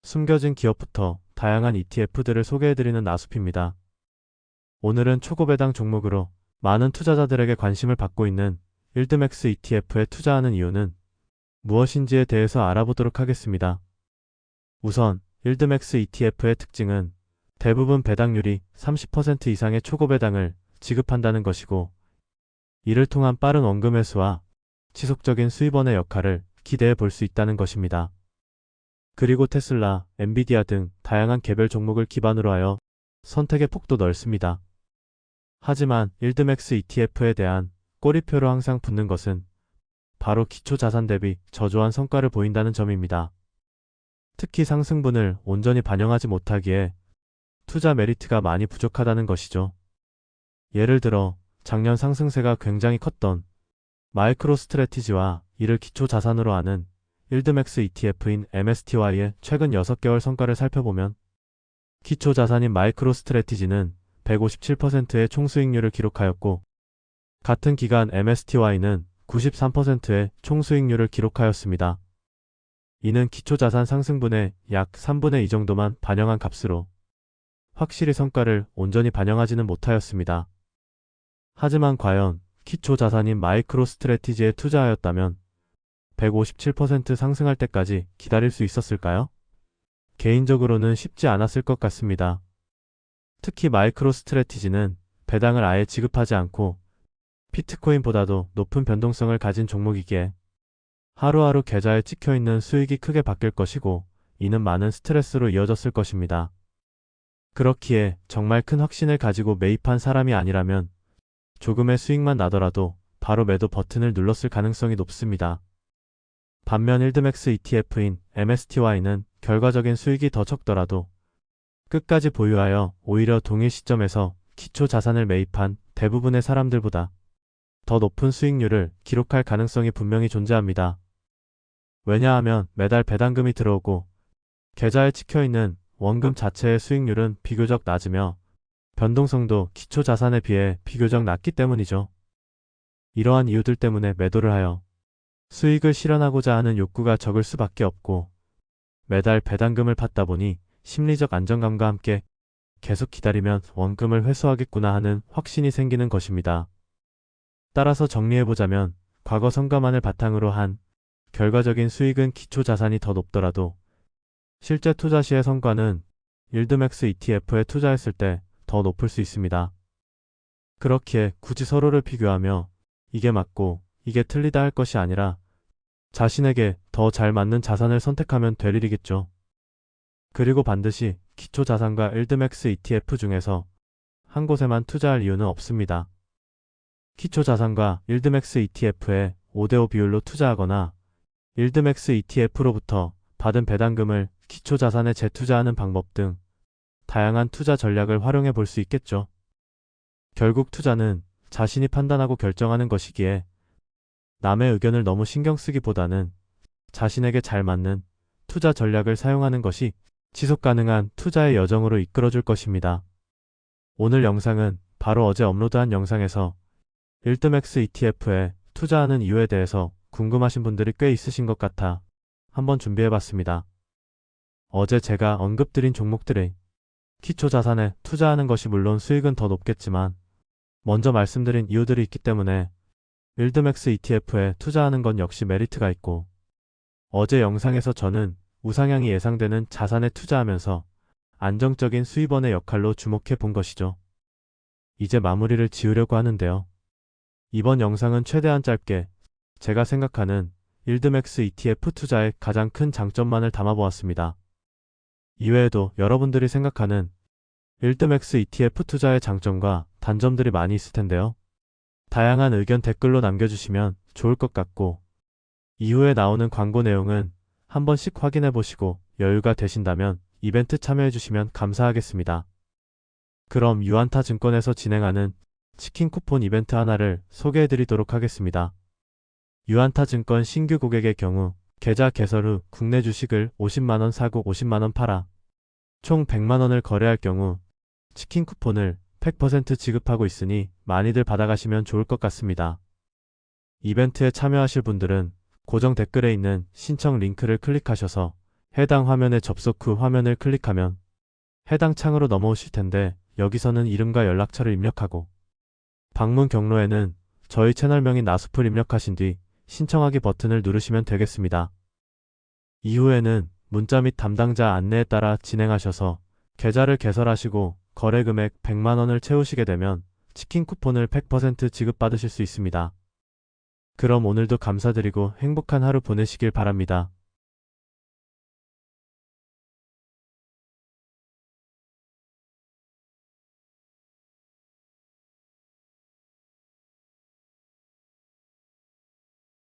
숨겨진 기업부터 다양한 ETF들을 소개해드리는 나숲입니다. 오늘은 초고배당 종목으로 많은 투자자들에게 관심을 받고 있는 일드맥스 ETF에 투자하는 이유는 무엇인지에 대해서 알아보도록 하겠습니다. 우선 일드맥스 ETF의 특징은 대부분 배당률이 30% 이상의 초고배당을 지급한다는 것이고, 이를 통한 빠른 원금 회수와 지속적인 수입원의 역할을 기대해 볼 수 있다는 것입니다. 그리고 테슬라, 엔비디아 등 다양한 개별 종목을 기반으로 하여 선택의 폭도 넓습니다. 하지만 일드맥스 ETF에 대한 꼬리표로 항상 붙는 것은 바로 기초자산 대비 저조한 성과를 보인다는 점입니다. 특히 상승분을 온전히 반영하지 못하기에 투자 메리트가 많이 부족하다는 것이죠. 예를 들어 작년 상승세가 굉장히 컸던 마이크로 스트래티지와 이를 기초자산으로 하는 일드맥스 ETF인 MSTY의 최근 6개월 성과를 살펴보면 기초자산인 마이크로 스트래티지는 157%의 총수익률을 기록하였고, 같은 기간 MSTY는 93%의 총수익률을 기록하였습니다. 이는 기초자산 상승분의 약 3분의 2 정도만 반영한 값으로 확실히 성과를 온전히 반영하지는 못하였습니다. 하지만 과연 기초자산인 마이크로 스트래티지에 투자하였다면 157% 상승할 때까지 기다릴 수 있었을까요? 개인적으로는 쉽지 않았을 것 같습니다. 특히 마이크로 스트래티지는 배당을 아예 지급하지 않고 비트코인보다도 높은 변동성을 가진 종목이기에 하루하루 계좌에 찍혀있는 수익이 크게 바뀔 것이고, 이는 많은 스트레스로 이어졌을 것입니다. 그렇기에 정말 큰 확신을 가지고 매입한 사람이 아니라면 조금의 수익만 나더라도 바로 매도 버튼을 눌렀을 가능성이 높습니다. 반면 일드맥스 ETF인 MSTY는 결과적인 수익이 더 적더라도 끝까지 보유하여 오히려 동일 시점에서 기초 자산을 매입한 대부분의 사람들보다 더 높은 수익률을 기록할 가능성이 분명히 존재합니다. 왜냐하면 매달 배당금이 들어오고 계좌에 찍혀있는 원금 자체의 수익률은 비교적 낮으며 변동성도 기초 자산에 비해 비교적 낮기 때문이죠. 이러한 이유들 때문에 매도를 하여 수익을 실현하고자 하는 욕구가 적을 수밖에 없고, 매달 배당금을 받다 보니 심리적 안정감과 함께 계속 기다리면 원금을 회수하겠구나 하는 확신이 생기는 것입니다. 따라서 정리해보자면 과거 성과만을 바탕으로 한 결과적인 수익은 기초 자산이 더 높더라도 실제 투자 시의 성과는 일드맥스 ETF에 투자했을 때 더 높을 수 있습니다. 그렇기에 굳이 서로를 비교하며 이게 맞고 이게 틀리다 할 것이 아니라 자신에게 더 잘 맞는 자산을 선택하면 될 일이겠죠. 그리고 반드시 기초자산과 일드맥스 ETF 중에서 한 곳에만 투자할 이유는 없습니다. 기초자산과 일드맥스 ETF에 5대5 비율로 투자하거나 일드맥스 ETF로부터 받은 배당금을 기초자산에 재투자하는 방법 등 다양한 투자 전략을 활용해 볼 수 있겠죠. 결국 투자는 자신이 판단하고 결정하는 것이기에 남의 의견을 너무 신경 쓰기보다는 자신에게 잘 맞는 투자 전략을 사용하는 것이 지속 가능한 투자의 여정으로 이끌어줄 것입니다. 오늘 영상은 바로 어제 업로드한 영상에서 일드맥스 ETF에 투자하는 이유에 대해서 궁금하신 분들이 꽤 있으신 것 같아 한번 준비해봤습니다. 어제 제가 언급드린 종목들의 기초자산에 투자하는 것이 물론 수익은 더 높겠지만 먼저 말씀드린 이유들이 있기 때문에 일드맥스 ETF에 투자하는 건 역시 메리트가 있고, 어제 영상에서 저는 우상향이 예상되는 자산에 투자하면서 안정적인 수입원의 역할로 주목해 본 것이죠. 이제 마무리를 지으려고 하는데요. 이번 영상은 최대한 짧게 제가 생각하는 일드맥스 ETF 투자의 가장 큰 장점만을 담아보았습니다. 이외에도 여러분들이 생각하는 일드맥스 ETF 투자의 장점과 단점들이 많이 있을 텐데요. 다양한 의견 댓글로 남겨주시면 좋을 것 같고, 이후에 나오는 광고 내용은 한 번씩 확인해 보시고 여유가 되신다면 이벤트 참여해 주시면 감사하겠습니다. 그럼 유안타증권에서 진행하는 치킨 쿠폰 이벤트 하나를 소개해 드리도록 하겠습니다. 유안타증권 신규 고객의 경우 계좌 개설 후 국내 주식을 50만원 사고 50만원 팔아 총 100만원을 거래할 경우 치킨 쿠폰을 100% 지급하고 있으니 많이들 받아가시면 좋을 것 같습니다. 이벤트에 참여하실 분들은 고정 댓글에 있는 신청 링크를 클릭하셔서 해당 화면에 접속 후 화면을 클릭하면 해당 창으로 넘어오실 텐데 여기서는 이름과 연락처를 입력하고 방문 경로에는 저희 채널명인 나수풀 입력하신 뒤 신청하기 버튼을 누르시면 되겠습니다. 이후에는 문자 및 담당자 안내에 따라 진행하셔서 계좌를 개설하시고 거래 금액 100만원을 채우시게 되면 치킨 쿠폰을 100% 지급받으실 수 있습니다. 그럼 오늘도 감사드리고 행복한 하루 보내시길 바랍니다.